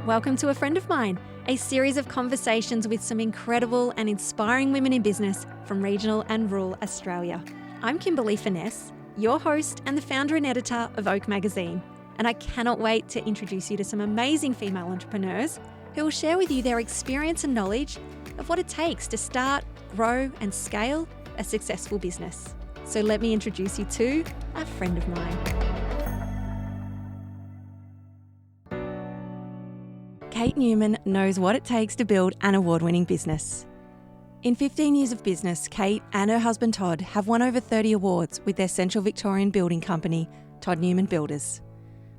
Welcome to A Friend of Mine, a series of conversations with some incredible and inspiring women in business from regional and rural Australia. I'm Kimberly Finesse, your host and the founder and editor of Oak Magazine, and I cannot wait to introduce you to some amazing female entrepreneurs who will share with you their experience and knowledge of what it takes to start, grow and scale a successful business. So let me introduce you to a friend of mine. Kate Newman knows what it takes to build an award-winning business. In 15 years of business, Kate and her husband Todd have won over 30 awards with their Central Victorian building company, Todd Newman Builders.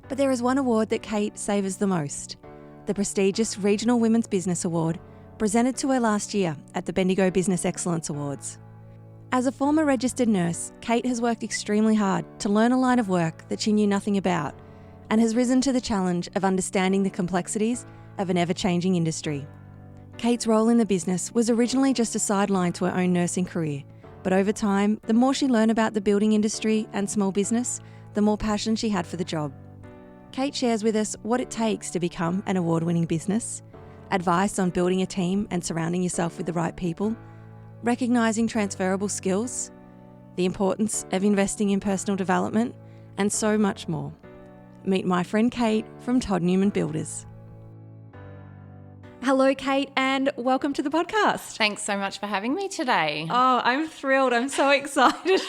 But there is one award that Kate savours the most, the prestigious Regional Women's Business Award, presented to her last year at the Bendigo Business Excellence Awards. As a former registered nurse, Kate has worked extremely hard to learn a line of work that she knew nothing about and has risen to the challenge of understanding the complexities of an ever-changing industry. Kate's role in the business was originally just a sideline to her own nursing career, but over time, the more she learned about the building industry and small business, the more passion she had for the job. Kate shares with us what it takes to become an award-winning business, advice on building a team and surrounding yourself with the right people, recognising transferable skills, the importance of investing in personal development, and so much more. Meet my friend Kate from Todd Newman Builders. Hello, Kate, and welcome to the podcast. Thanks so much for having me today. Oh, I'm thrilled. I'm so excited.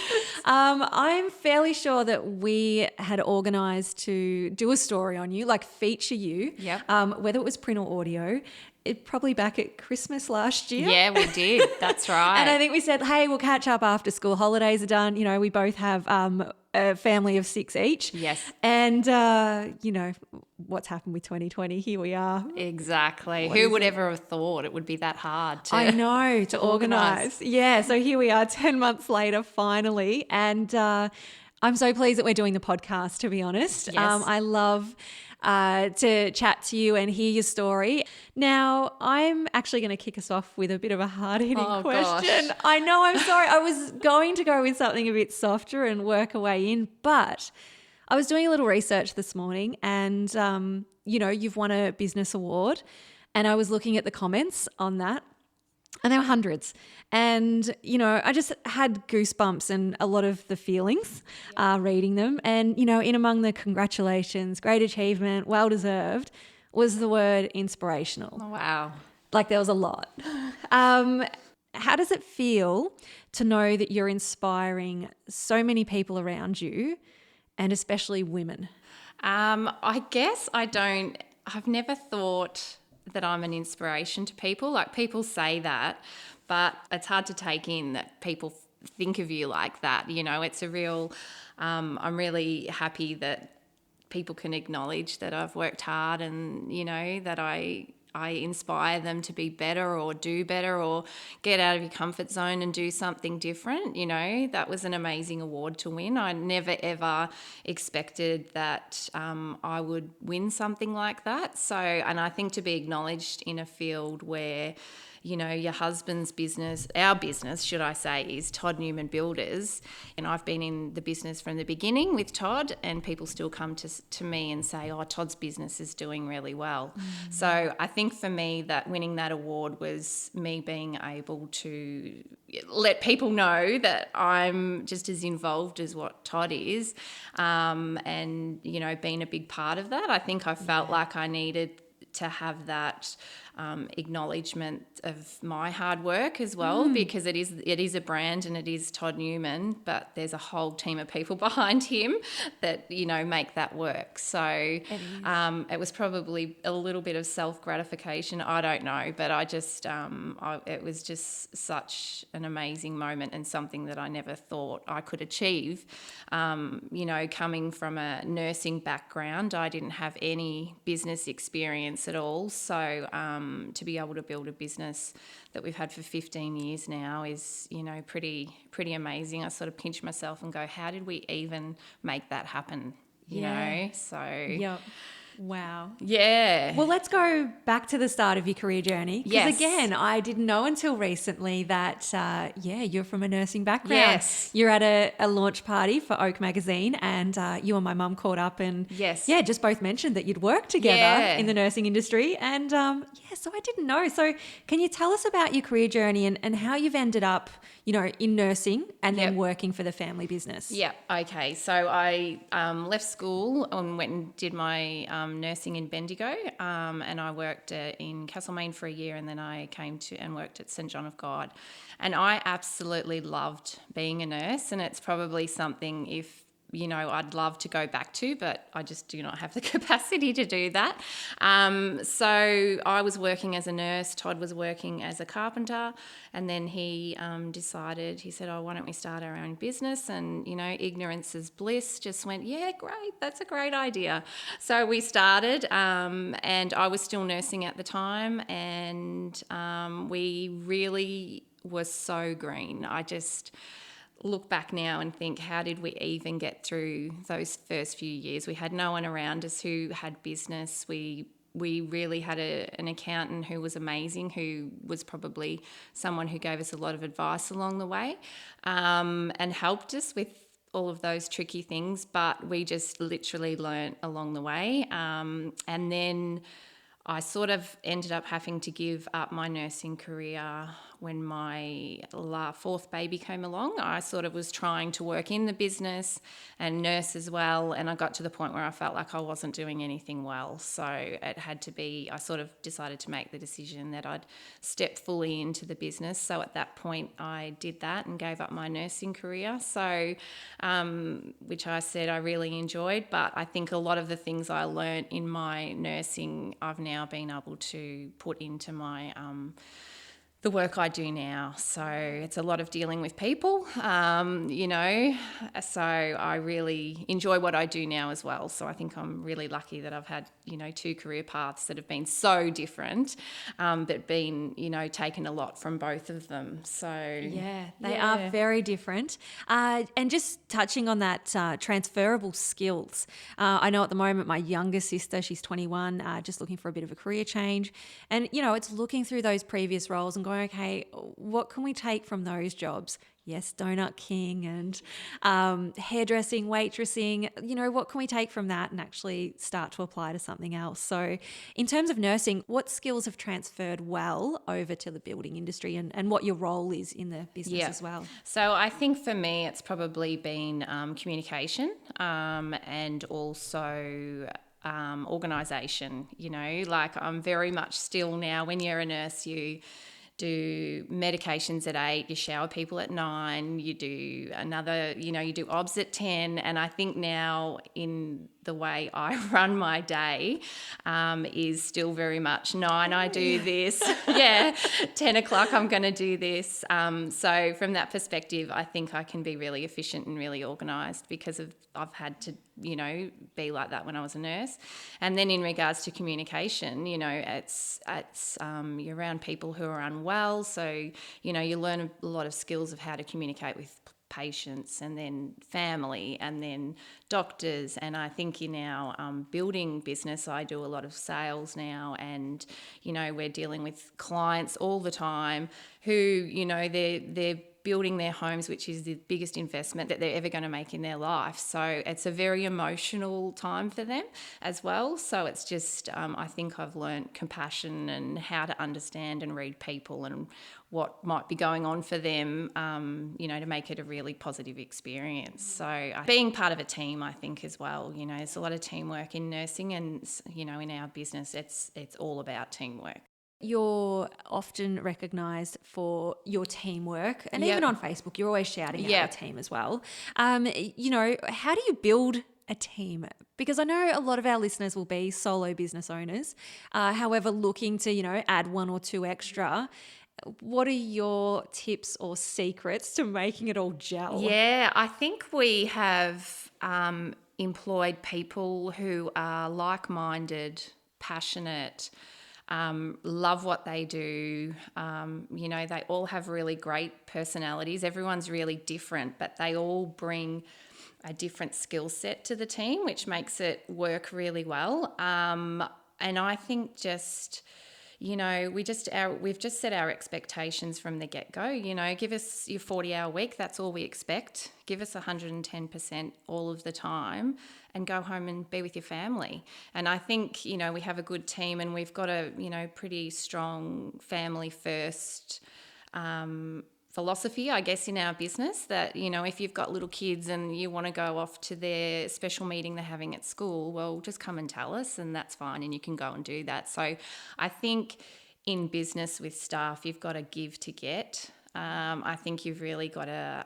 I'm fairly sure that we had organised to do a story on you, like feature you, whether it was print or audio. Probably back at Christmas last year. Yeah, we did. That's right. And I think we said, hey, we'll catch up after school holidays are done. You know, we both have a family of 6 each. Yes. And, you know, what's happened with 2020? Here we are. Exactly. Who would ever have thought it would be that hard to organise. Yeah, so here we are 10 months later, finally. And I'm so pleased that we're doing the podcast, to be honest. Yes. I love to chat to you and hear your story. Now, I'm actually going to kick us off with a bit of a hard-hitting question. Gosh. I know, I'm sorry. I was going to go with something a bit softer and work a way in, but I was doing a little research this morning and, you know, you've won a business award and I was looking at the comments on that. And there were hundreds. And, you know, I just had goosebumps and a lot of the feelings reading them. And, you know, in among the congratulations, great achievement, well-deserved, was the word inspirational. Oh, wow. Like there was a lot. How does it feel to know that you're inspiring so many people around you and especially women? I guess I've never thought that I'm an inspiration to people. Like people say that, but it's hard to take in that people think of you like that. You know, it's a real, I'm really happy that people can acknowledge that I've worked hard and, you know, that I inspire them to be better or do better or get out of your comfort zone and do something different. You know, that was an amazing award to win. I never ever expected that I would win something like that. So, and I think to be acknowledged in a field where, you know, your husband's business, our business, should I say, is Todd Newman Builders. And I've been in the business from the beginning with Todd and people still come to me and say, oh, Todd's business is doing really well. Mm. So I think for me that winning that award was me being able to let people know that I'm just as involved as what Todd is and, you know, being a big part of that. I think I felt like I needed to have that acknowledgement of my hard work as well, because it is a brand and it is Todd Newman, but there's a whole team of people behind him that, you know, make that work. So it was probably a little bit of self-gratification. I don't know, but I just it was just such an amazing moment and something that I never thought I could achieve. You know, coming from a nursing background, I didn't have any business experience at all. So to be able to build a business that we've had for 15 years now is, you know, pretty amazing. I sort of pinch myself and go, how did we even make that happen? You know, so Wow. Yeah. Well, let's go back to the start of your career journey. Because Yes. again, I didn't know until recently that, you're from a nursing background. Yes. You're at a launch party for Oak Magazine, and you and my mum caught up and, Yes. just both mentioned that you'd worked together Yeah. in the nursing industry. And, so I didn't know. So can you tell us about your career journey and how you've ended up, in nursing and then Yep. working for the family business? Yeah, okay. So I left school and went and did my nursing in Bendigo, and I worked in Castlemaine for a year, and then I came to and worked at St John of God. And I absolutely loved being a nurse, and it's probably something I'd love to go back to, but I just do not have the capacity to do that. So I was working as a nurse, Todd was working as a carpenter, and then he said, oh, why don't we start our own business? And, ignorance is bliss, just went, yeah, great, that's a great idea. So we started, and I was still nursing at the time, and we really were so green. I just look back now and think, how did we even get through those first few years? We had no one around us who had business. We really had an accountant who was amazing, who was probably someone who gave us a lot of advice along the way, and helped us with all of those tricky things, but we just literally learnt along the way. And then I sort of ended up having to give up my nursing career when my fourth baby came along. I sort of was trying to work in the business and nurse as well, and I got to the point where I felt like I wasn't doing anything well. So it had to be, I sort of decided to make the decision that I'd step fully into the business. So at that point I did that and gave up my nursing career. So, which I said I really enjoyed, but I think a lot of the things I learnt in my nursing I've now been able to put into my the work I do now. So it's a lot of dealing with people, so I really enjoy what I do now as well. So I think I'm really lucky that I've had, two career paths that have been so different, but been, taken a lot from both of them. So yeah, they are very different. And just touching on that transferable skills, I know at the moment my younger sister, she's 21, just looking for a bit of a career change. And, it's looking through those previous roles and going, okay, what can we take from those jobs? Yes, Donut King and hairdressing, waitressing, what can we take from that and actually start to apply to something else? So in terms of nursing, what skills have transferred well over to the building industry and what your role is in the business as well? So I think for me it's probably been communication and also organisation. Like I'm very much still now, when you're a nurse, you do medications at 8, you shower people at 9, you do another, you do obs at 10. And I think now in the way I run my day is still very much 9, I do this. 10 o'clock, I'm going to do this. So from that perspective, I think I can be really efficient and really organised because I've had to, be like that when I was a nurse. And then in regards to communication, it's you're around people who are unwell. So, you learn a lot of skills of how to communicate with patients and then family and then doctors. And I think in our building business, I do a lot of sales now, and we're dealing with clients all the time who they're building their homes, which is the biggest investment that they're ever going to make in their life. So it's a very emotional time for them as well. So it's just I think I've learnt compassion and how to understand and read people and what might be going on for them, to make it a really positive experience. So being part of a team, I think, as well, there's a lot of teamwork in nursing, and, in our business, it's all about teamwork. You're often recognised for your teamwork, and even on Facebook, you're always shouting out your team as well. How do you build a team? Because I know a lot of our listeners will be solo business owners, however, looking to, add 1 or 2 extra. What are your tips or secrets to making it all gel? Yeah, I think we have employed people who are like-minded, passionate, love what they do. They all have really great personalities. Everyone's really different, but they all bring a different skill set to the team, which makes it work really well. And I think just, we've just set our expectations from the get-go. Give us your 40-hour week. That's all we expect. Give us 110% all of the time and go home and be with your family. And I think, we have a good team and we've got a, pretty strong family first philosophy, I guess, in our business that, if you've got little kids and you want to go off to their special meeting they're having at school, well, just come and tell us and that's fine and you can go and do that. So I think in business with staff, you've got to give to get. I think you've really got to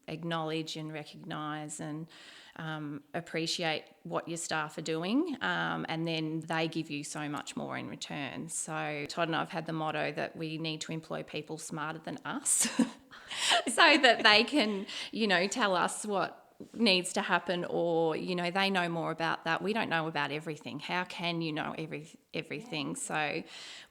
acknowledge and recognise and appreciate what your staff are doing, and then they give you so much more in return. So Todd and I have had the motto that we need to employ people smarter than us so that they can, tell us what needs to happen, or they know more about that. We don't know about everything. How can you know everything? So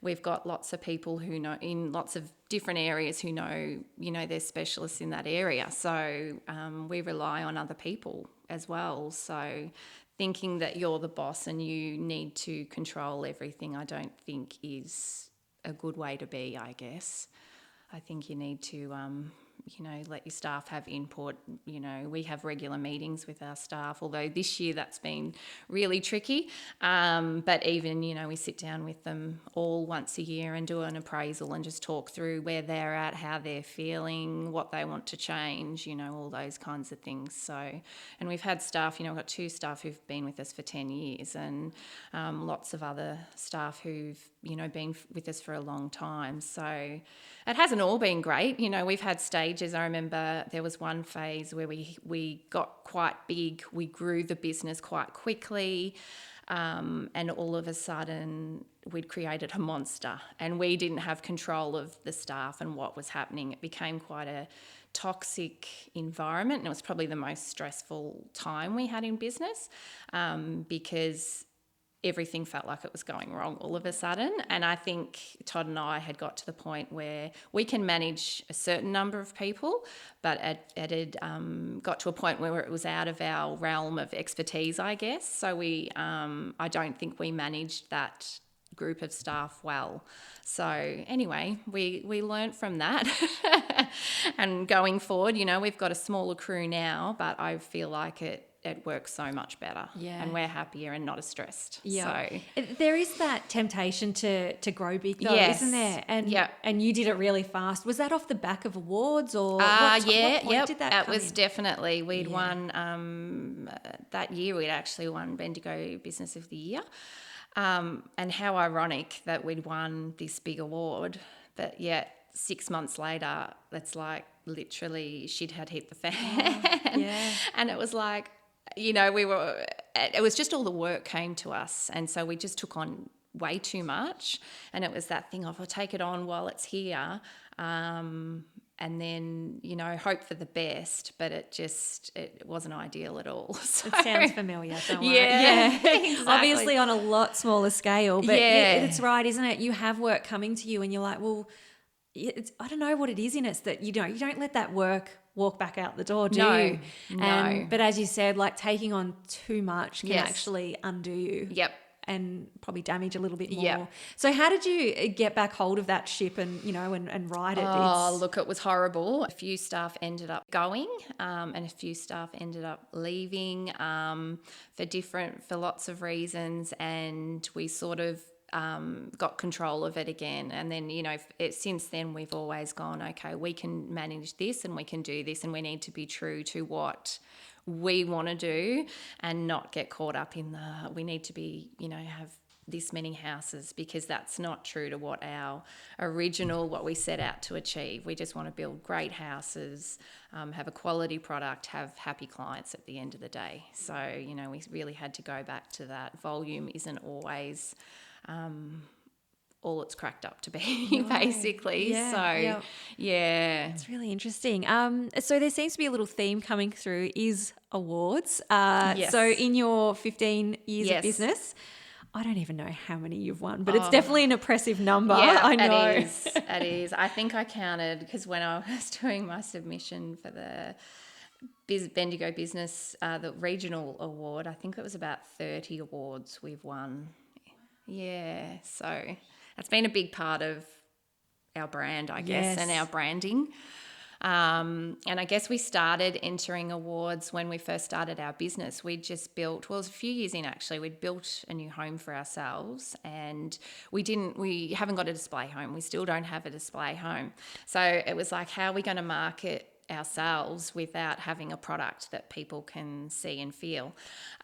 we've got lots of people who know in lots of different areas who know they're specialists in that area. So we rely on other people as well. So thinking that you're the boss and you need to control everything, I don't think is a good way to be, I guess. I think you need to let your staff have input. We have regular meetings with our staff, although this year that's been really tricky. But even, we sit down with them all once a year and do an appraisal and just talk through where they're at, how they're feeling, what they want to change, all those kinds of things. So, and we've had staff, we've got 2 staff who've been with us for 10 years and lots of other staff who've, been with us for a long time. So it hasn't all been great. We've had stages. I remember there was one phase where we got quite big. We grew the business quite quickly. And all of a sudden we'd created a monster and we didn't have control of the staff and what was happening. It became quite a toxic environment and it was probably the most stressful time we had in business because everything felt like it was going wrong all of a sudden. And I think Todd and I had got to the point where we can manage a certain number of people, but it had got to a point where it was out of our realm of expertise, I guess. So I don't think we managed that group of staff well. So anyway, we learnt from that. And going forward, we've got a smaller crew now, but I feel like it works so much better. Yeah. And we're happier and not as stressed. Yeah. So there is that temptation to grow big though, yes. isn't there? And you did it really fast. Was that off the back of awards or what point did that come was in? Definitely. We'd won that year we'd actually won Bendigo Business of the Year. And how ironic that we'd won this big award, but yet 6 months later it's like literally shit had hit the fan. Oh, yeah. And it was like, it was just all the work came to us. And so we just took on way too much. And it was that thing of, I'll take it on while it's here. And then, hope for the best, but it wasn't ideal at all. So, it sounds familiar, don't worry. Yeah, exactly. Obviously on a lot smaller scale, but it's right, isn't it? You have work coming to you and you're like, well, I don't know what it is in us that you don't let that work walk back out the door, do you? No. But as you said, like taking on too much can actually undo you. Yep. And probably damage a little bit more. Yep. So how did you get back hold of that ship and, and ride it? Oh, look, it was horrible. A few staff ended up going and a few staff ended up leaving for lots of reasons, and we sort of got control of it again. And then, since then we've always gone, okay, we can manage this and we can do this, and we need to be true to what we want to do and not get caught up in we need to be, have this many houses, because that's not true to what what we set out to achieve. We just want to build great houses, have a quality product, have happy clients at the end of the day. So, we really had to go back to that. Volume isn't always all it's cracked up to be, basically. Yeah, so, yeah. It's really interesting. So there seems to be a little theme coming through is awards. Yes. So in your 15 years of business, I don't even know how many you've won, but it's definitely an impressive number. Yeah, I know. It is. I think I counted, because when I was doing my submission for Bendigo Business, the regional award. I think it was about 30 awards we've won. Yeah, so it's been a big part of our brand, I guess, and our branding. And I guess we started entering awards when we first started our business. We'd just built, well, it was a few years in actually, we'd built a new home for ourselves, and we haven't got a display home. We still don't have a display home. So it was like, how are we going to market ourselves without having a product that people can see and feel?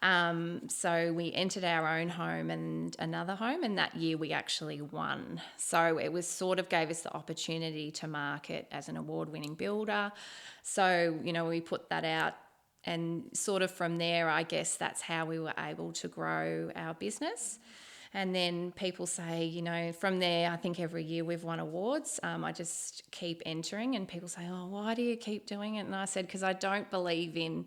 So we entered our own home and another home, and that year we actually won. So it was sort of gave us the opportunity to market as an award-winning builder. So, we put that out, and sort of from there, I guess that's how we were able to grow our business. And then people say, from there, I think every year we've won awards. I just keep entering, and people say, oh, why do you keep doing it? And I said, because I don't believe in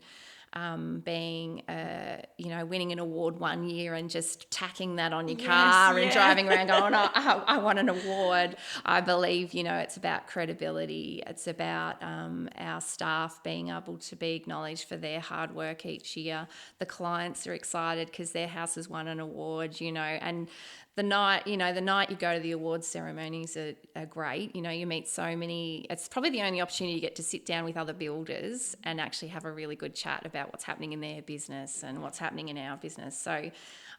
being, winning an award one year and just tacking that on your car and driving around going, I want an award. I believe, it's about credibility. It's about our staff being able to be acknowledged for their hard work each year. The clients are excited because their house has won an award, and the night you go to the awards ceremonies are great. You meet so many. It's probably the only opportunity you get to sit down with other builders and actually have a really good chat about what's happening in their business and what's happening in our business. So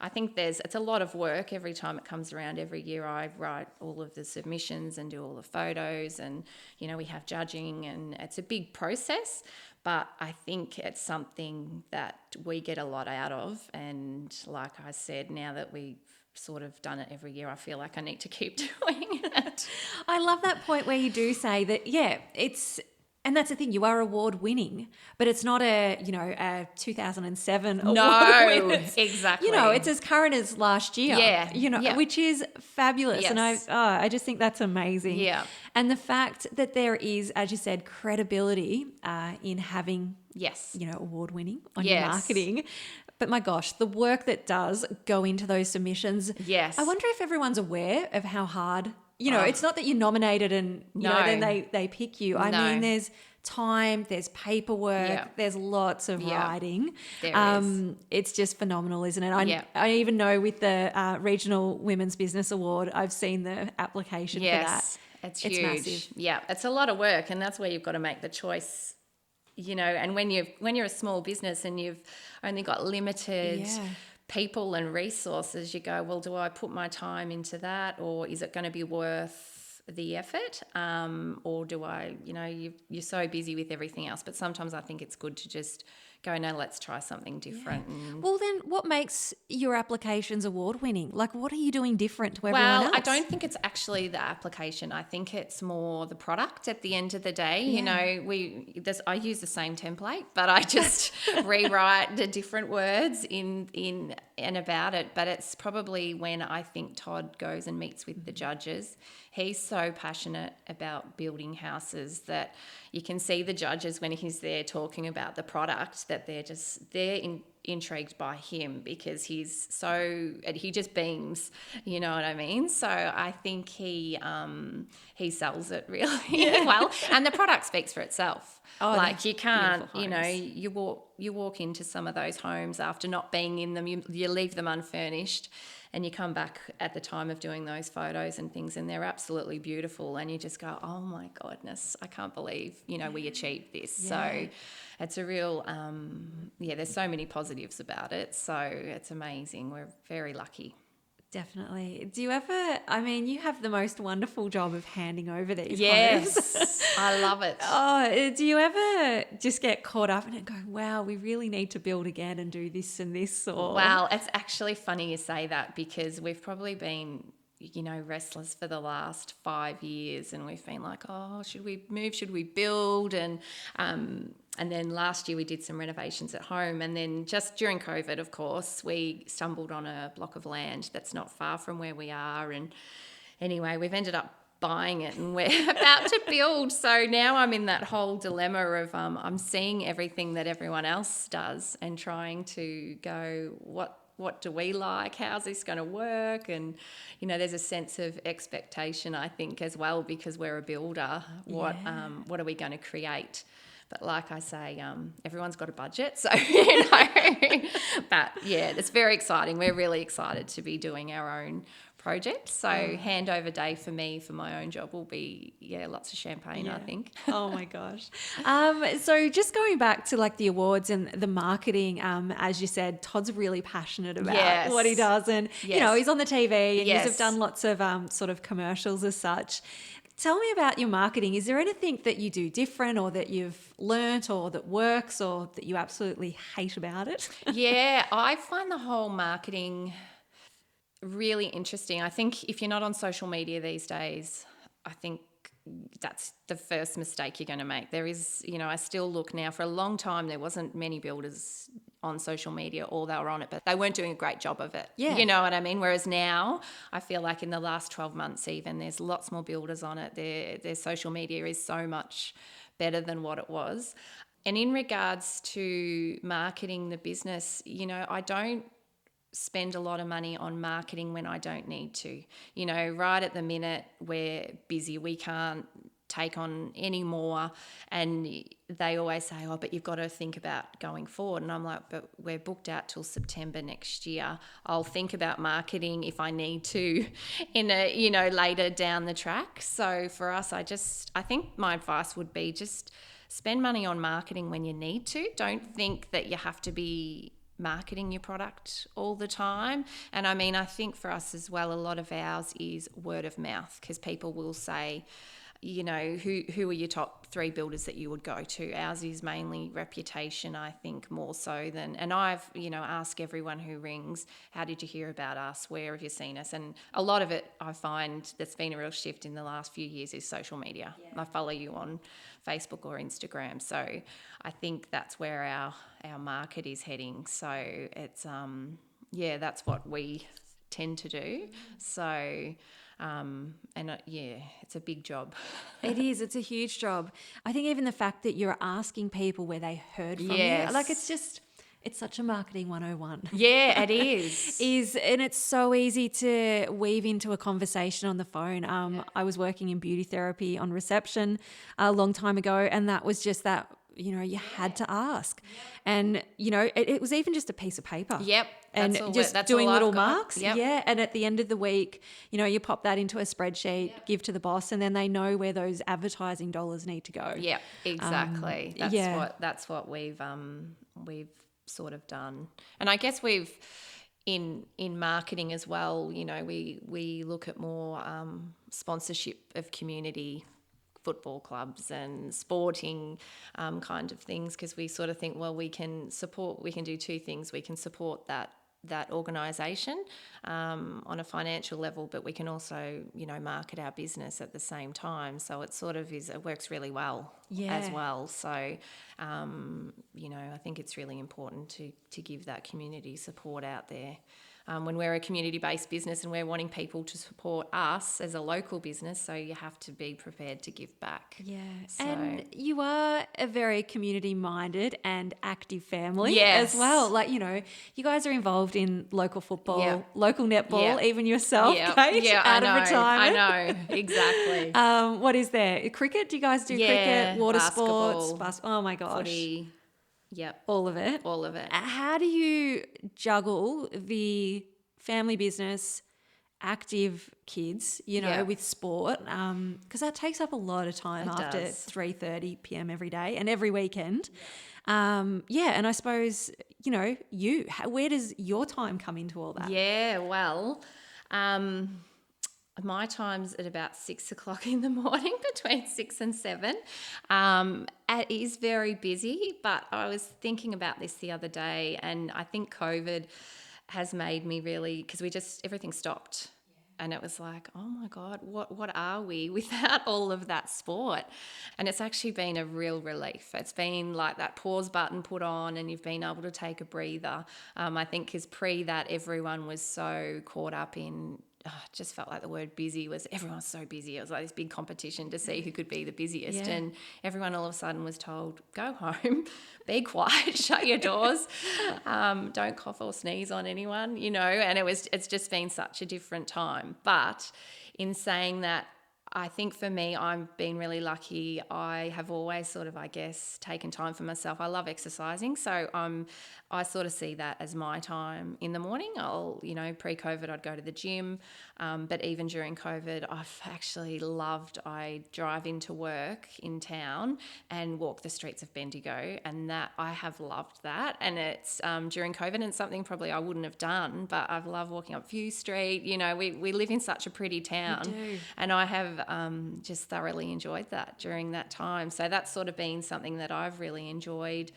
I think it's a lot of work every time it comes around. Every year I write all of the submissions and do all the photos, and we have judging, and it's a big process. But I think it's something that we get a lot out of. And like I said, now that we've sort of done it every year, I feel like I need to keep doing it. I love that point where you do say that, and that's the thing, you are award winning, but it's not a 2007 award win. Exactly. It's as current as last year. Which is fabulous. Yes. And I just think that's amazing. Yeah. And the fact that there is, as you said, credibility in having award winning on your marketing. But my gosh, the work that does go into those submissions. Yes. I wonder if everyone's aware of how hard, it's not that you're nominated and, then they pick you. I mean, there's time, there's paperwork, there's lots of writing. There is. It's just phenomenal, isn't it? I even know with the Regional Women's Business Award, I've seen the application for that. It's huge. Massive. Yeah, it's a lot of work, and that's where you've got to make the choice. And when you're a small business and you've only got limited people and resources, you go, well, do I put my time into that, or is it going to be worth the effort? Or do I, you're so busy with everything else. But sometimes I think it's good to just go, no, let's try something different. Yeah. Well, then what makes your applications award-winning? Like, what are you doing different to everyone else? Well, I don't think it's actually the application. I think it's more the product at the end of the day. Yeah. I use the same template, but I just rewrite the different words in and about it. But it's probably when I think Todd goes and meets with the judges. He's so passionate about building houses that you can see the judges when he's there talking about the product, that they're intrigued by him because he just beams, you know what I mean? So I think he sells it really well, and the product speaks for itself. Like you can't, you walk into some of those homes after not being in them, you leave them unfurnished, and you come back at the time of doing those photos and things, and they're absolutely beautiful, and you just go, oh my goodness, I can't believe, we achieved this. Yeah. So it's a real, there's so many positives about it. So it's amazing. We're very lucky. Definitely. Do you ever, you have the most wonderful job of handing over these homes. Yes, I love it. Do you ever just get caught up in it and go, wow, we really need to build again and do this and this? Or... Well, it's actually funny you say that because we've probably been, restless for the last 5 years, and we've been like, oh, should we move? Should we build? And then last year we did some renovations at home, and then just during COVID, of course, we stumbled on a block of land that's not far from where we are, and anyway, we've ended up buying it and we're about to build. So now I'm in that whole dilemma of I'm seeing everything that everyone else does and trying to go, what do we like? How's this going to work? And, there's a sense of expectation, I think, as well, because we're a builder. What are we going to create But like I say, everyone's got a budget, so you know. But yeah, it's very exciting. We're really excited to be doing our own project. So handover day for me for my own job will be lots of champagne, I think. Oh my gosh. So just going back to like the awards and the marketing, as you said, Todd's really passionate about what he does, and you know, he's on the TV and you've done lots of sort of commercials as such. Tell me about your marketing. Is there anything that you do different, or that you've learnt, or that works, or that you absolutely hate about it? Yeah, I find the whole marketing really interesting. I think if you're not on social media these days, I think that's the first mistake you're going to make. There is, you know, I still look now, for a long time there wasn't many builders on social media, or they were on it, but they weren't doing a great job of it. Yeah. You know what I mean? Whereas now, I feel like in the last 12 months even, there's lots more builders on it. Their social media is so much better than what it was. And in regards to marketing the business, you know, I don't spend a lot of money on marketing when I don't need to. You know, right at the minute we're busy, we can't take on any more, and they always say, oh, but you've got to think about going forward. And I'm like, but we're booked out till September next year. I'll think about marketing if I need to in a, you know, later down the track. So for us, I think my advice would be just spend money on marketing when you need to. Don't think that you have to be marketing your product all the time. And I mean, I think for us as well, a lot of ours is word of mouth, because people will say, you know, who are your top 3 builders that you would go to? Ours is mainly reputation, I think, more so than, and I've, you know, asked everyone who rings, how did you hear about us? Where have you seen us? And a lot of it, I find that's been a real shift in the last few years, is social media. I follow you on Facebook or Instagram. So I think that's where our market is heading. So it's, that's what we tend to do. So, it's a big job. It is. It's a huge job. I think even the fact that you're asking people where they heard from you, like it's such a marketing 101. Yeah, it is. And it's so easy to weave into a conversation on the phone. I was working in beauty therapy on reception a long time ago, and that was just that, you know, you had to ask. And, you know, it was even just a piece of paper. Yep. And just doing little marks. Yep. Yeah. And at the end of the week, you know, you pop that into a spreadsheet, give to the boss, and then they know where those advertising dollars need to go. Yeah, exactly. That's what we've sort of done. And I guess we've in marketing as well, you know, we look at more sponsorship of community football clubs and sporting kind of things, because we sort of think, well, we can do 2 things. We can support that organisation on a financial level, but we can also, you know, market our business at the same time. So it sort of it works really well as well. So, you know, I think it's really important to give that community support out there. When we're a community-based business and we're wanting people to support us as a local business, so you have to be prepared to give back. Yeah, so. And you are a very community-minded and active family as well. Like, you know, you guys are involved in local football, local netball, even yourself, Kate, out of retirement. I know, exactly. What is there? Cricket? Do you guys do cricket, water basketball, sports? Oh my gosh. Footy. Yep. All of it. How do you juggle the family business, active kids, you know, with sport? Because that takes up a lot of time after 3:30 p.m. every day and every weekend. And I suppose, you know, where does your time come into all that? Yeah, well, my time's at about 6 o'clock in the morning, between 6 and 7. It is very busy, but I was thinking about this the other day, and I think COVID has made me really, because everything stopped. And it was like, oh my God, what are we without all of that sport? And it's actually been a real relief. It's been like that pause button put on and you've been able to take a breather. I think because pre that, everyone was so caught up in, just felt like the word busy was, everyone was so busy. It was like this big competition to see who could be the busiest. Yeah. And everyone all of a sudden was told, go home, be quiet, shut your doors, don't cough or sneeze on anyone, you know, and it's just been such a different time. But in saying that, I think for me, I've been really lucky. I have always sort of, I guess, taken time for myself. I love exercising, so I sort of see that as my time in the morning. Pre-COVID, I'd go to the gym, but even during COVID, I've actually loved. I drive into work in town and walk the streets of Bendigo, and that I have loved that. And it's during COVID, and it's something probably I wouldn't have done, but I've loved walking up View Street. We live in such a pretty town, We do. and I have just thoroughly enjoyed that during that time. So that's sort of been something that I've really enjoyed.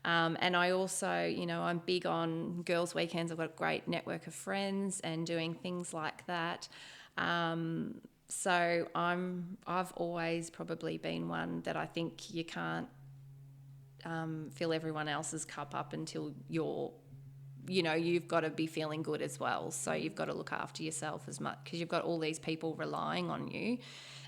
And I also, I'm big on girls' weekends. I've got a great network of friends and doing things like that. So I've always probably been one that I think you can't fill everyone else's cup up until you've got to be feeling good as well. So you've got to look after yourself as much, because you've got all these people relying on you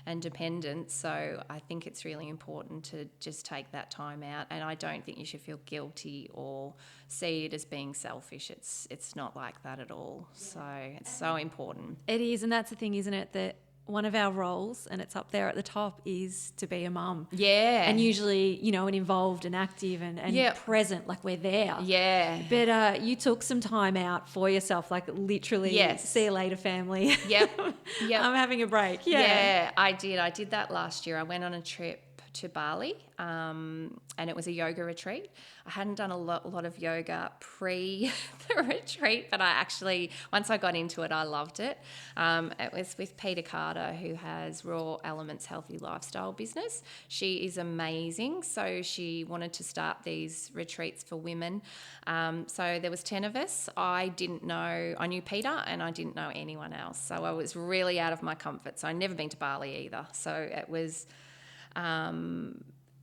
and dependent. So I think it's really important to just take that time out. And I don't think you should feel guilty or see it as being selfish. It's not like that at all. So it's so important. It is, and that's the thing, isn't it, that one of our roles, and it's up there at the top, is to be a mum. Yeah. And usually, and involved and active and present, like we're there. Yeah. But you took some time out for yourself, like literally, Yes. See you later, family. Yep. I'm having a break. Yeah, I did. I did that last year. I went on a trip to Bali, and it was a yoga retreat. I hadn't done a lot of yoga pre the retreat, but I actually, once I got into it, I loved it. It was with Peter Carter, who has Raw Elements Healthy Lifestyle business. She is amazing. So she wanted to start these retreats for women. So there was 10 of us. I knew Peter and I didn't know anyone else. So I was really out of my comfort zone. I'd never been to Bali either. So it was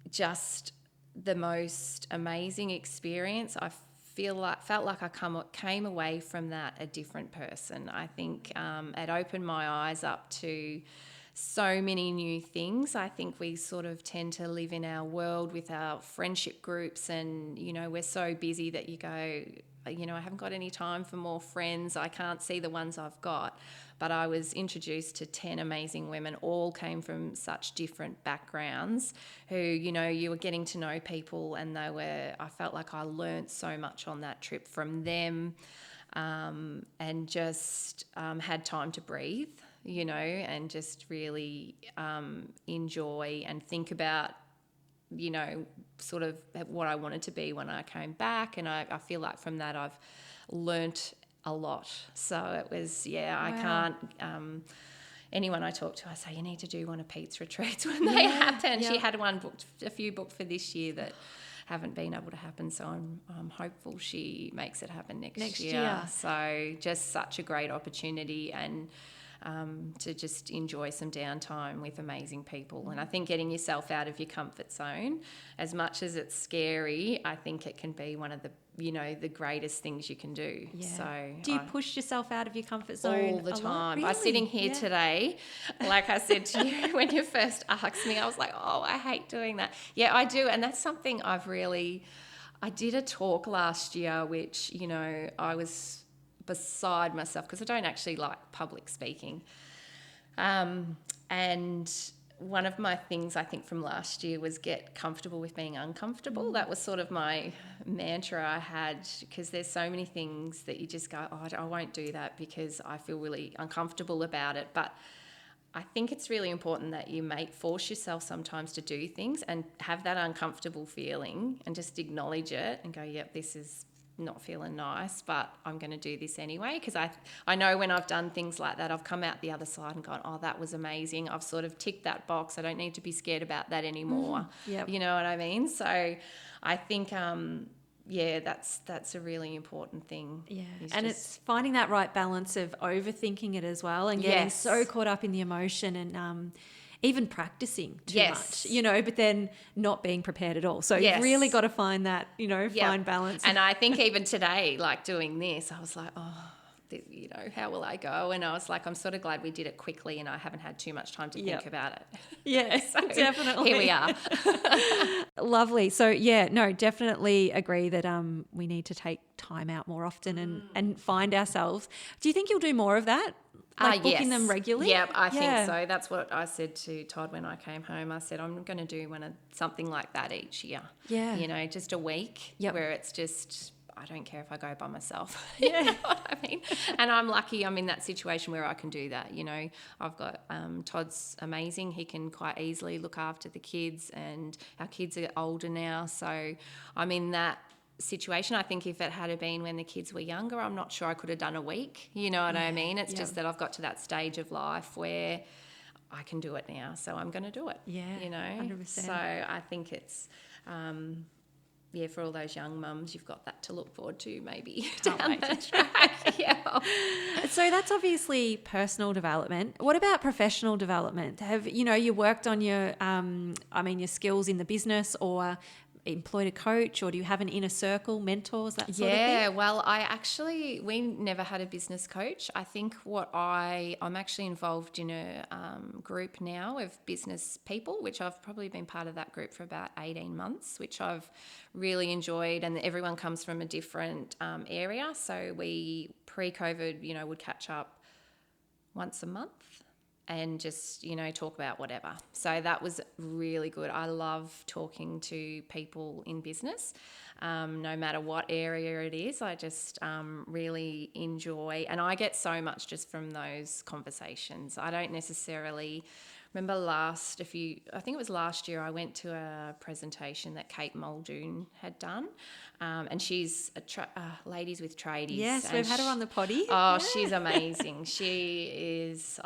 just the most amazing experience. I felt like I came away from that a different person. I think it opened my eyes up to so many new things. I think we sort of tend to live in our world with our friendship groups, and we're so busy that you go, I haven't got any time for more friends. I can't see the ones I've got. But I was introduced to 10 amazing women, all came from such different backgrounds, who, you were getting to know people, and I felt like I learnt so much on that trip from them, and just had time to breathe, and just really enjoy and think about, sort of what I wanted to be when I came back. And I feel like from that I've learnt a lot. So it was, Wow. I can't, anyone I talk to, I say, you need to do one of Pete's retreats when they happen. Yeah. She had a few booked for this year that haven't been able to happen. So I'm hopeful she makes it happen next year. So just such a great opportunity, and to just enjoy some downtime with amazing people. And I think getting yourself out of your comfort zone, as much as it's scary, I think it can be one of the the greatest things you can do. Yeah. So do you push yourself out of your comfort zone all the time? Really? I was sitting here today, like I said to you when you first asked me, I was like, oh, I hate doing that. Yeah, I do. And that's something I did a talk last year, which, I was beside myself, because I don't actually like public speaking. And one of my things I think from last year was get comfortable with being uncomfortable. That was sort of my mantra I had, because there's so many things that you just go, oh, I won't do that because I feel really uncomfortable about it. But I think it's really important that you force yourself sometimes to do things and have that uncomfortable feeling and just acknowledge it and go, yep, this is not feeling nice, but I'm going to do this anyway. Because I know when I've done things like that, I've come out the other side and gone, oh, that was amazing. I've sort of ticked that box. I don't need to be scared about that anymore. Yep. You know what I mean? So I think, that's a really important thing. Yeah, and it's finding that right balance of overthinking it as well, and getting so caught up in the emotion, and even practicing too much, but then not being prepared at all. So you've really got to find that, fine balance. And I think even today, like doing this, I was like, how will I go? And I was like, I'm sort of glad we did it quickly and I haven't had too much time to think about it. Yeah, so definitely. Here we are. Lovely. So definitely agree that we need to take time out more often and find ourselves. Do you think you'll do more of that Like booking them Yes. regularly? Yeah, I think so. That's what I said to Todd when I came home. I said, I'm going to do something like that each year. Yeah. You know, just a week Yep. where it's just, I don't care if I go by myself. Yeah. You know what I mean? And I'm lucky I'm in that situation where I can do that. You know, I've got Todd's amazing. He can quite easily look after the kids, and our kids are older now. So I'm in that situation. I think if it had been when the kids were younger, I'm not sure I could have done a week. You know what I mean? It's just that I've got to that stage of life where I can do it now, so I'm going to do it. Yeah, you know, 100%. So I think it's for all those young mums, you've got that to look forward to maybe down the track. Yeah. So that's obviously personal development. What about professional development? Have you worked on your your skills in the business, or employed a coach, or do you have an inner circle, mentors, that sort of thing? Yeah, well, we never had a business coach. I think I'm actually involved in a group now of business people, which I've probably been part of that group for about 18 months, which I've really enjoyed. And everyone comes from a different area. So we, pre-COVID, would catch up once a month and just, talk about whatever. So that was really good. I love talking to people in business, no matter what area it is. I just really enjoy, and I get so much just from those conversations. I don't necessarily remember I think it was last year, I went to a presentation that Kate Muldoon had done. And she's Ladies with Tradies. Yes, we've had her on the potty. Oh, she's amazing. She is.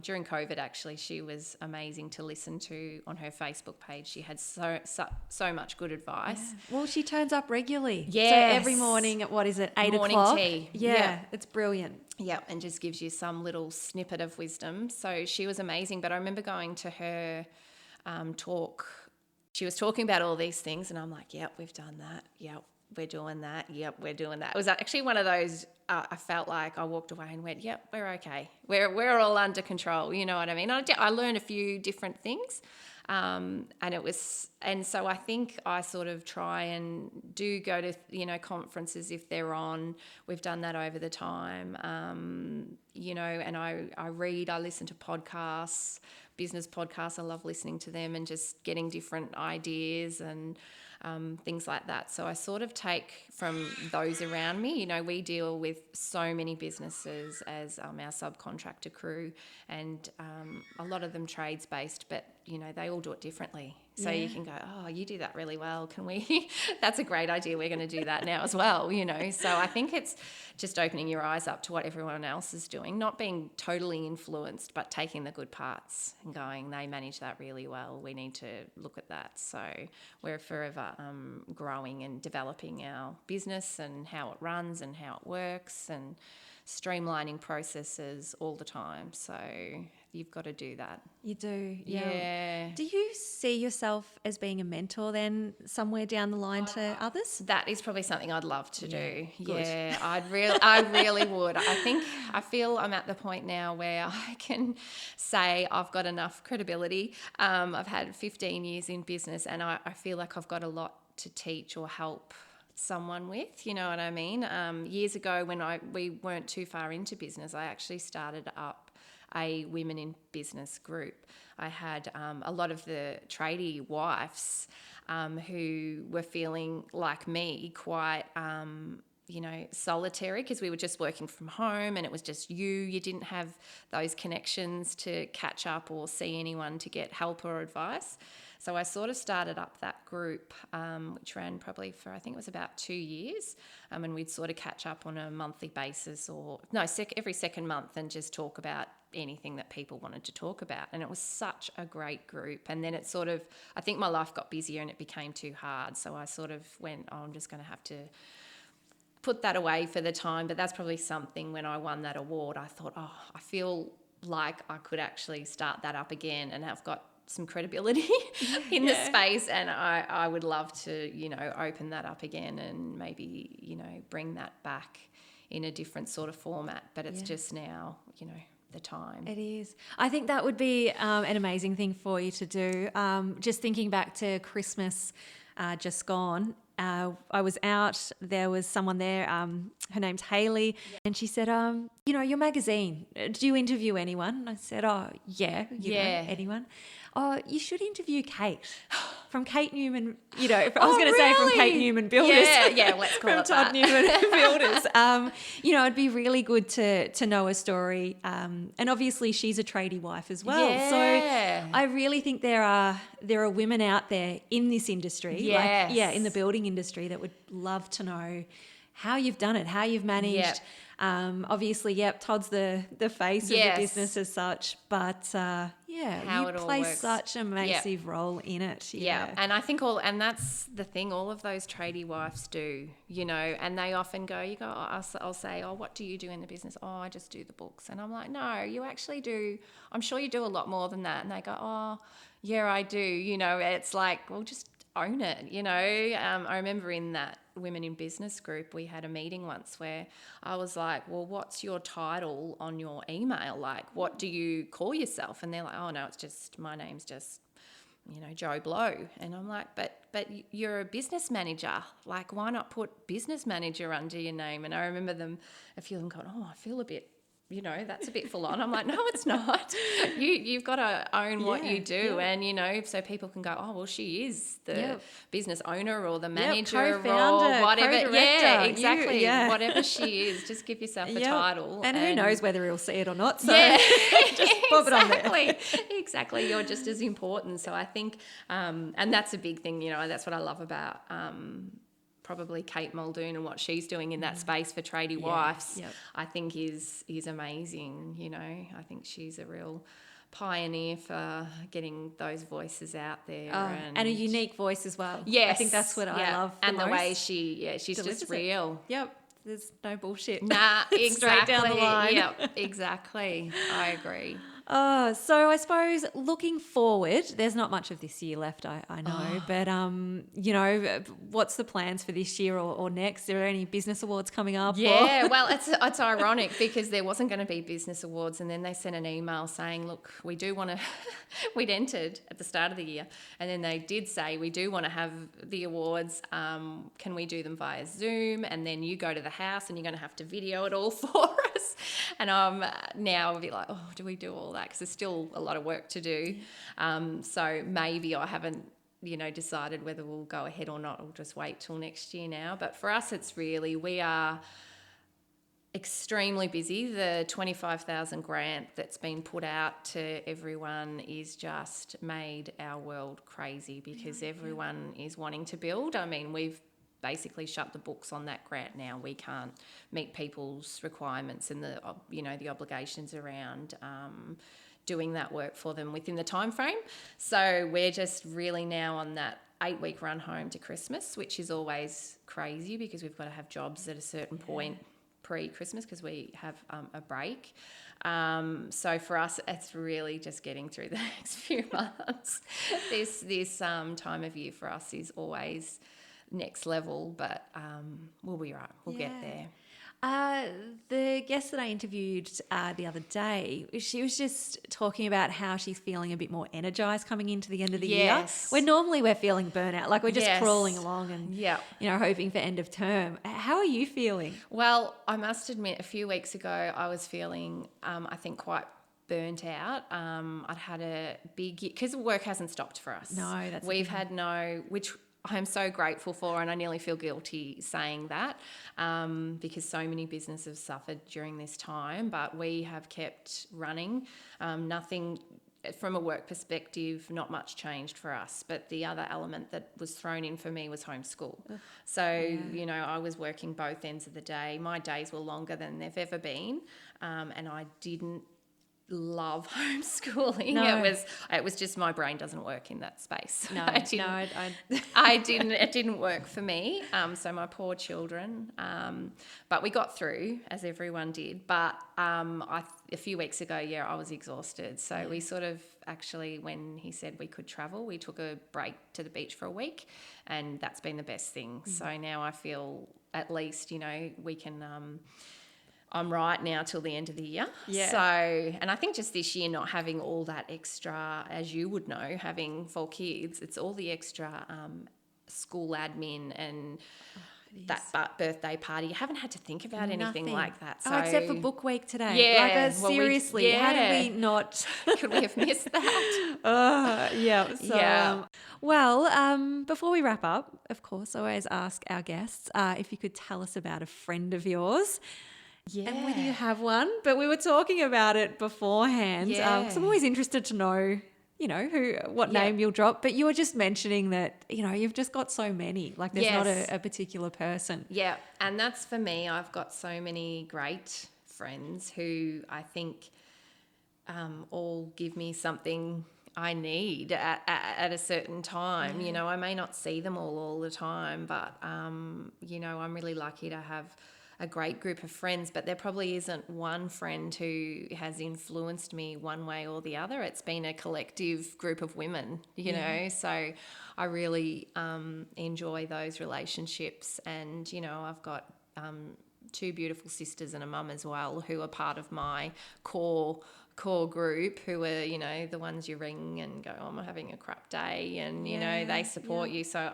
During COVID, actually, she was amazing to listen to on her Facebook page. She had so much good advice. Yeah. Well, she turns up regularly. Yes. So every morning at, 8 Morning o'clock? tea. Yeah, it's brilliant. Yeah, and just gives you some little snippet of wisdom. So she was amazing. But I remember going to her talk. She was talking about all these things, and I'm like, yep, we've done that. Yep, we're doing that. Yep, we're doing that. It was actually one of those, I felt like I walked away and went, yep, we're okay. We're all under control. You know what I mean? I learned a few different things. And so I think I sort of try and do go to, conferences if they're on. We've done that over the time, and I read, I listen to podcasts, business podcasts. I love listening to them and just getting different ideas and things like that. So I sort of take from those around me. We deal with so many businesses as our subcontractor crew, and a lot of them trades-based, but, they all do it differently. So you can go, oh, you do that really well. Can we? That's a great idea. We're going to do that now as well, So I think it's just opening your eyes up to what everyone else is doing, not being totally influenced, but taking the good parts and going, they manage that really well. We need to look at that. So we're forever growing and developing our business and how it runs and how it works, and streamlining processes all the time. So you've got to do that. You do. Yeah. Do you see yourself as being a mentor then somewhere down the line to others? That is probably something I'd love to do. Good. Yeah, I really would. I feel I'm at the point now where I can say I've got enough credibility. I've had 15 years in business, and I feel like I've got a lot to teach or help someone with, you know what I mean? Years ago, when we weren't too far into business, I actually started up a women in business group. I had a lot of the tradie wives who were feeling like me, quite solitary, because we were just working from home and it was just you didn't have those connections to catch up or see anyone to get help or advice. So I sort of started up that group, which ran probably for, I think it was about 2 years, and we'd sort of catch up on a monthly basis, every second month, and just talk about anything that people wanted to talk about. And it was such a great group. And then it sort of, I think my life got busier and it became too hard. So I sort of went, I'm just going to have to put that away for the time. But that's probably something, when I won that award, I thought, I feel like I could actually start that up again, and I've got some credibility in the space, and I would love to, open that up again and maybe, bring that back in a different sort of format. But it's just now, the time. It is. I think that would be an amazing thing for you to do. Just thinking back to Christmas just gone, I was out. There was someone there. Her name's Hayley, and she said, your magazine. Do you interview anyone? And I said, oh yeah, anyone. Oh, you should interview Kate from Kate Newman. I was going to say from Kate Newman Builders. Yeah, let's call from it Todd that. Newman Builders. It'd be really good to know her story. And obviously she's a tradie wife as well. Yeah. So I really think there are women out there in this industry, Yes. in the building industry, that would love to know how you've done it, how you've managed. Yep. Obviously, Todd's the face of the business as such, but How you it all play works. such a massive role in it. Yeah, and I think and that's the thing, all of those tradie wives do, and they often go, I'll say, oh, what do you do in the business? Oh, I just do the books. And I'm like, no, you actually do. I'm sure you do a lot more than that. And they go, oh, yeah, I do. It's like, well, just own it. I remember in that Women in Business group, we had a meeting once where I was like, well, what's your title on your email? Like, what do you call yourself? And they're like, oh, no, it's just, my name's just, Joe Blow. And I'm like, but you're a business manager. Like, why not put business manager under your name? And I remember a few of them going, oh, I feel a bit, that's a bit full on. I'm like, no, it's not. You've got to own what you do. And, so people can go, oh, well, she is the business owner or the manager or whatever. Yeah, exactly. Whatever she is, just give yourself a title. And who knows whether he'll see it or not. So just bob it on there. Exactly. You're just as important. So I think, and that's a big thing, that's what I love about probably Kate Muldoon and what she's doing in that space for tradie wives, I think is amazing. I think she's a real pioneer for getting those voices out there. And a unique voice as well. Yes. I think that's what I love the most. The way she's just real. Yep. There's no bullshit. Nah, exactly. Straight down the line. Yep, exactly. I agree. So I suppose looking forward, there's not much of this year left, I know, but what's the plans for this year or next? Are there any business awards coming up? Yeah, well, it's ironic because there wasn't going to be business awards, and then they sent an email saying, look, we do want to, we'd entered at the start of the year, and then they did say, we do want to have the awards, can we do them via Zoom? And then you go to the house and you're going to have to video it all for us. And now I'll be like, oh, do we do all that? Because there's still a lot of work to do. So maybe I haven't, decided whether we'll go ahead or not. We'll just wait till next year now. But for us, it's really, we are extremely busy. The 25,000 grant that's been put out to everyone is just made our world crazy because everyone is wanting to build. I mean, we've basically shut the books on that grant now. We can't meet people's requirements and the obligations around doing that work for them within the time frame. So we're just really now on that 8-week run home to Christmas, which is always crazy because we've got to have jobs at a certain point pre-Christmas because we have a break. So for us, it's really just getting through the next few months. This time of year for us is always next level, but we'll be right. We'll get there. The guest that I interviewed the other day, she was just talking about how she's feeling a bit more energised coming into the end of the year. Where normally we're feeling burnout, like we're just crawling along and hoping for end of term. How are you feeling? Well, I must admit, a few weeks ago I was feeling, I think, quite burnt out. I'd had a big year because work hasn't stopped for us. No, that's we've had which I'm so grateful for, and I nearly feel guilty saying that because so many businesses have suffered during this time, but we have kept running. Nothing from a work perspective, not much changed for us, but the other element that was thrown in for me was homeschool. So, I was working both ends of the day. My days were longer than they've ever been, and I didn't love homeschooling. No. It was just my brain doesn't work in that space. No, it didn't work for me. So my poor children. But we got through, as everyone did. But a few weeks ago, I was exhausted. So we sort of actually, when he said we could travel, we took a break to the beach for a week, and that's been the best thing. So now I feel at least, we can. I'm right now till the end of the year. Yeah. So, and I think just this year not having all that extra, as you would know, having 4 kids, it's all the extra school admin and that birthday party. You haven't had to think about anything like that. So, except for book week today. Seriously, how did we not? Could we have missed that? Before we wrap up, of course, I always ask our guests if you could tell us about a friend of yours. Yeah. And whether you have one. But we were talking about it beforehand. So I'm always interested to know, what name you'll drop. But you were just mentioning that, you've just got so many. Like there's not a particular person. Yeah. And that's for me. I've got so many great friends who I think all give me something I need at a certain time. I may not see them all the time, but, I'm really lucky to have a great group of friends, but there probably isn't one friend who has influenced me one way or the other. It's been a collective group of women, you know, so I really enjoy those relationships. And, I've got two beautiful sisters and a mum as well who are part of my core group, who are, the ones you ring and go, I'm having a crap day, and, they support you. So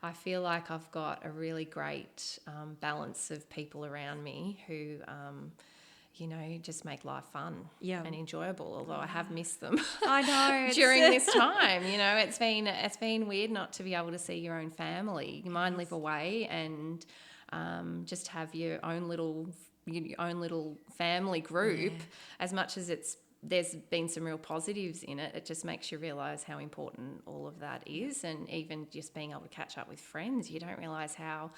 I feel like I've got a really great balance of people around me who, just make life fun and enjoyable, although I have missed them. I know. During this time, it's been weird not to be able to see your own family. Mine live away, and just have your own little family group. As much as there's been some real positives in it, it just makes you realise how important all of that is. And even just being able to catch up with friends, you don't realise how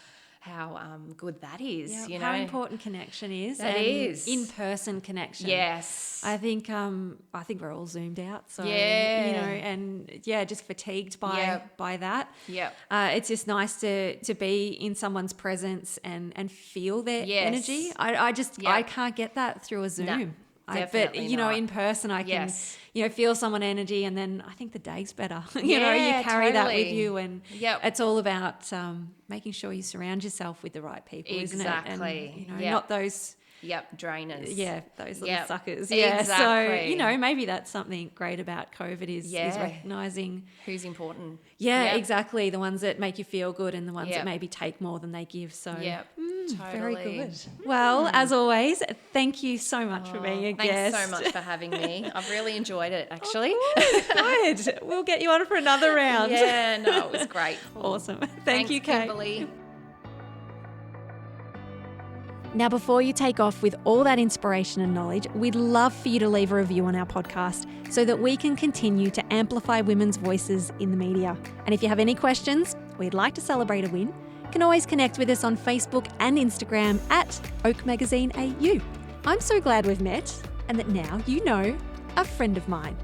good that is. How important connection is. That is in-person connection. Yes. I think we're all zoomed out. So just fatigued by that. Yeah. It's just nice to be in someone's presence and feel their energy. I can't get that through a Zoom. No. But in person I can feel someone's energy, and then I think the day's better. You carry that with you, and it's all about making sure you surround yourself with the right people, isn't it? And not those drainers. Yeah, those little suckers. Exactly. So, maybe that's something great about COVID is recognising who's important. Exactly. The ones that make you feel good and the ones that maybe take more than they give. So totally. Very good. Well, as always, thank you so much for being a guest. Thanks so much for having me. I've really enjoyed it, actually. Good. We'll get you on for another round. Yeah, no, it was great. Awesome. Thanks you, Kate. Kimberly. Now, before you take off with all that inspiration and knowledge, we'd love for you to leave a review on our podcast so that we can continue to amplify women's voices in the media. And if you have any questions, we'd like to celebrate a win, you can always connect with us on Facebook and Instagram at Oak Magazine AU. I'm so glad we've met and that now you know a friend of mine.